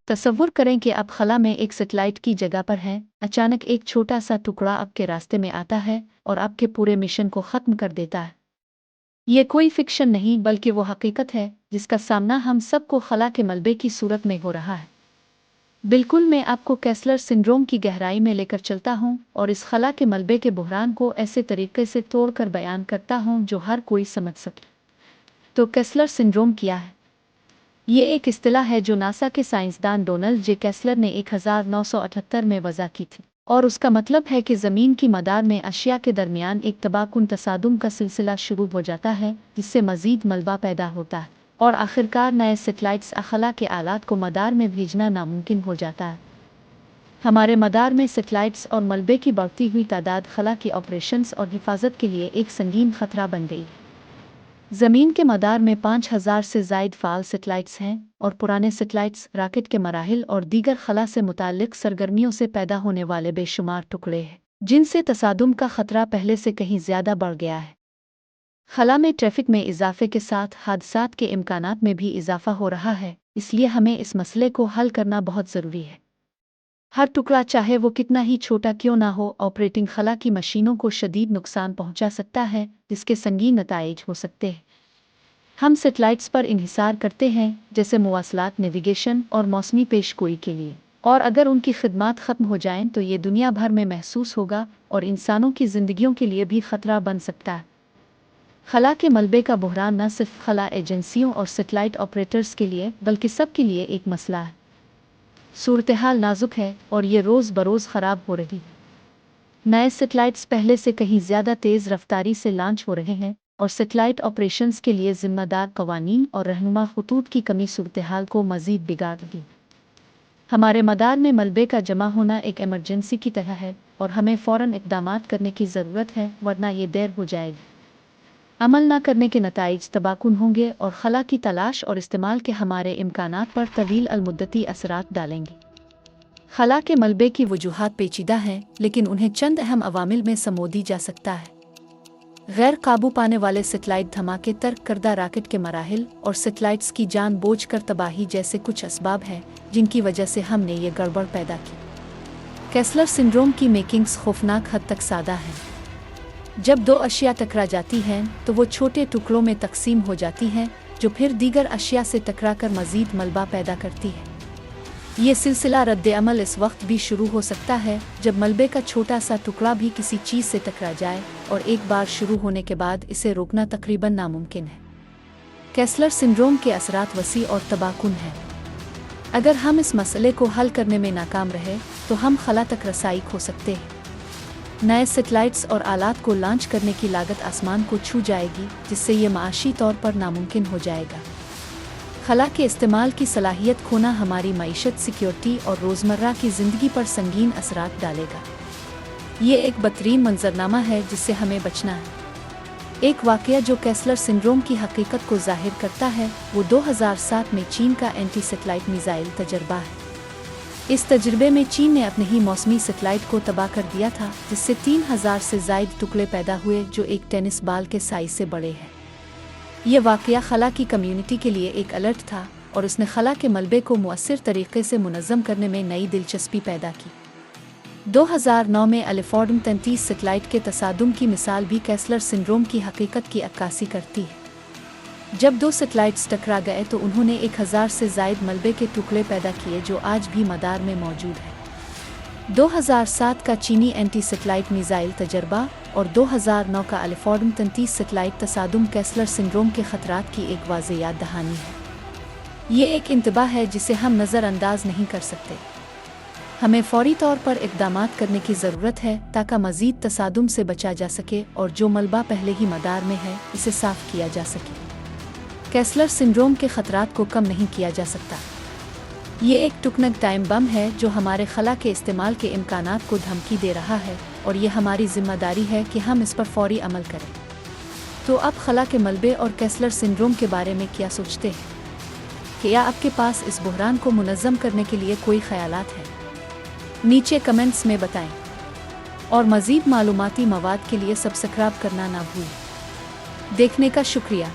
तसव्वुर करें कि आप खला में एक सेटेलाइट की जगह पर हैं। अचानक एक छोटा सा टुकड़ा आपके रास्ते में आता है और आपके पूरे मिशन को ख़त्म कर देता है। ये कोई फिक्शन नहीं बल्कि वो हकीकत है जिसका सामना हम सबको खला के मलबे की सूरत में हो रहा है। बिल्कुल, मैं आपको केस्लर सिंड्रोम की गहराई में लेकर चलता हूँ और इस खला के मलबे के बहरान को ऐसे तरीके से तोड़कर बयान करता हूँ जो हर कोई समझ सके। तो केस्लर सिंड्रोम क्या है? ये एक इस्तिलाह है जो नासा के साइंसदान डोनाल्ड जे केस्लर ने 1978 में वज़ा की थी और उसका मतलब है कि ज़मीन की मदार में अशिया के दरमियान एक तबाहकुन तसादुम का सिलसिला शुरू हो जाता है जिससे मज़ीद मलबा पैदा होता है और आखिरकार नए सेटेलाइट्स खला के आलात को मदार में भेजना नामुमकिन हो जाता है। हमारे मदार में सेटेलाइट्स और मलबे की बढ़ती हुई तादाद खला की ऑपरेशंस और हिफाजत के लिए एक संगीन खतरा बन गई है। ज़मीन के मदार में 5000 से ज़ायद फ़ाल सेटेलाइट्स हैं और पुराने सेटेलाइट्स, रॉकेट के मराहिल और दीगर खला से मुताल्लिक सरगर्मियों से पैदा होने वाले बेशुमार टुकड़े हैं जिनसे तसादुम का खतरा पहले से कहीं ज़्यादा बढ़ गया है। खला में ट्रैफिक में इजाफे के साथ हादसात के इम्कानात में भी इजाफा हो रहा है, इसलिए हमें इस मसले को हल करना बहुत ज़रूरी है। हर टुकड़ा, चाहे वो कितना ही छोटा क्यों ना हो, ऑपरेटिंग खला की मशीनों को शदीद नुकसान पहुंचा सकता है जिसके संगीन नताइज हो सकते हैं। हम सेटेलाइट्स पर इन्हिसार करते हैं जैसे मुवासलात, नेविगेशन और मौसमी पेशगोई के लिए, और अगर उनकी खिदमात ख़त्म हो जाएं तो ये दुनिया भर में महसूस होगा और इंसानों की ज़िंदगियों के लिए भी ख़तरा बन सकता है। खला के मलबे का बहरान न सिर्फ खला एजेंसियों और सेटेलाइट ऑपरेटर्स के लिए बल्कि सबके लिए एक मसला है। सूरत हाल नाजुक है और ये रोज़ बरोज़ ख़राब हो रही है। नए सेटेलाइट्स पहले से कहीं ज़्यादा तेज़ रफ्तारी से लॉन्च हो रहे हैं और सेटेलाइट ऑपरेशंस के लिए ज़िम्मेदार कवानीन और रहनुमा खतूत की कमी सूरत हाल को मज़ीद बिगाड़ दी। हमारे मदार में मलबे का जमा होना एक एमरजेंसी की तरह है और हमें फ़ौरन इक़दामात करने की ज़रूरत है, वरना ये देर हो जाएगी। अमल न करने के नताइज तबाहकुन होंगे और खला की तलाश और इस्तेमाल के हमारे इम्कानात पर तवील अलमुद्दती असरात डालेंगे। खला के मलबे की वजूहात पेचीदा हैं, लेकिन उन्हें चंद अहम अवामिल में समोदी जा सकता है। गैर काबू पाने वाले सेटेलाइट धमाके, तर्क करदा रॉकेट के मराहिल और सेटेलाइट्स की जान बोझ कर तबाही जैसे कुछ असबाब हैं जिनकी वजह से हमने ये गड़बड़ पैदा की। केस्लर सिंड्रोम की मेकिंग्स खौफनाक हद तक सादा है। जब दो अशिया टकरा जाती हैं तो वो छोटे टुकड़ों में तकसीम हो जाती हैं जो फिर दीगर अशिया से टकराकर मज़ीद मलबा पैदा करती है। ये सिलसिला रद्द-ए-अमल इस वक्त भी शुरू हो सकता है जब मलबे का छोटा सा टुकड़ा भी किसी चीज़ से टकरा जाए और एक बार शुरू होने के बाद इसे रोकना तकरीबन नामुमकिन है। केस्लर सिंड्रोम के असरात वसी और तबाहकुन हैं। अगर हम इस मसले को हल करने में नाकाम रहे तो हम खला तक रसाई खो सकते हैं। नए सेटेलाइट्स और आलात को लॉन्च करने की लागत आसमान को छू जाएगी, जिससे ये माशी तौर पर नामुमकिन हो जाएगा। खला के इस्तेमाल की सलाहियत खोना हमारी मईशत, सिक्योरिटी और रोज़मर्रा की ज़िंदगी पर संगीन असरात डालेगा। ये एक बदतरीन मंजरनामा है जिससे हमें बचना है। एक वाक़या जो केस्लर सिंड्रोम की हकीकत को ज़ाहिर करता है वो 2007 में चीन का एंटी सेटेलाइट मिसाइल तजर्बा है। इस तजर्बे में चीन ने अपने ही मौसमी सेटेलाइट को तबाह कर दिया था, जिससे 3000 से ज़ायद टुकड़े पैदा हुए जो एक टेनिस बॉल के साइज से बड़े हैं। यह वाक़या खला की कम्युनिटी के लिए एक अलर्ट था और उसने खला के मलबे को मुअस्सिर तरीके से मुनज़्ज़म करने में नई दिलचस्पी पैदा की। 2009 में अलिफॉर्डम 33 सेटेलाइट के तसादुम की मिसाल भी केस्लर सिंड्रोम की हकीकत की अक्कासी करती है। जब दो सेटेलाइट्स टकरा गए तो उन्होंने 1000 से ज़ायद मलबे के टुकड़े पैदा किए जो आज भी मदार में मौजूद है। 2007 का चीनी एंटी सेटेलाइट मिसाइल तजर्बा और 2009 का अलिफॉर्डम 33 सेटेलाइट तसादुम केस्लर सिंड्रोम के खतरात की एक वाज़ेह याद दहानी है। ये एक इंतबाह है जिसे हम नज़रअंदाज नहीं कर सकते। हमें फौरी तौर पर इक़दामात करने की ज़रूरत है ताकि मज़ीद तसादुम से बचा जा सके और जो मलबा पहले ही मदार में है इसे साफ़ किया जा सके। केस्लर सिंड्रोम के खतरात को कम नहीं किया जा सकता। ये एक टुकनक टाइम बम है जो हमारे खला के इस्तेमाल के इम्कानात को धमकी दे रहा है और ये हमारी ज़िम्मेदारी है कि हम इस पर फौरी अमल करें। तो अब खला के मलबे और केस्लर सिंड्रोम के बारे में क्या सोचते हैं? क्या आपके पास इस बहरान को मुनज़्ज़म करने के लिए कोई ख़यालात हैं? नीचे कमेंट्स में बताएं और मज़ीद मालूमाती मवाद के लिए सब्सक्राइब करना ना भूलें। देखने का शुक्रिया।